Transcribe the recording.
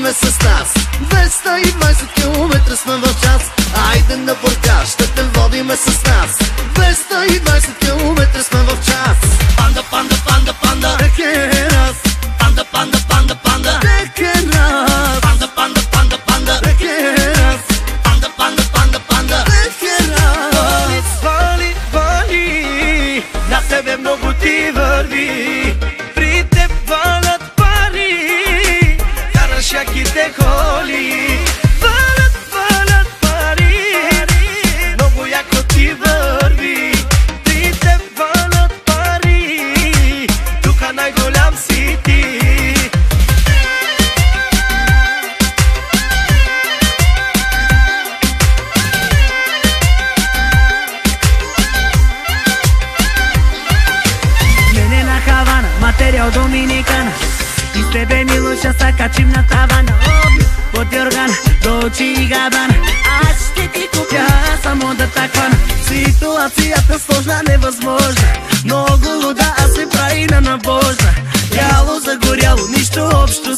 С нас 220 км сме в час. Айде на Бургас, ще те водиме с нас. 220 км сме в час. Панда, панда, панда, панда, рекерас. Панда, панда, панда, панда, рекерас. Панда, панда, панда, панда, рекерас. Панда, панда, панда, панда, рекерас. Вали, вали, на тебе много ти върви. При теб валят пари, караш яките холи. Валят, валят пари, много яко ти върви. При теб валят пари, тука най-голям си ти. Мене на Хавана, материал Доминикана. И с тебе Милоша са качим на тавана. От Йоргана до очи и Габана. Аз ще ти купя само да таквана. Ситуацията сложна, невъзможна. Много луда, а се прави на набожна. Яло загоряло, нищо общо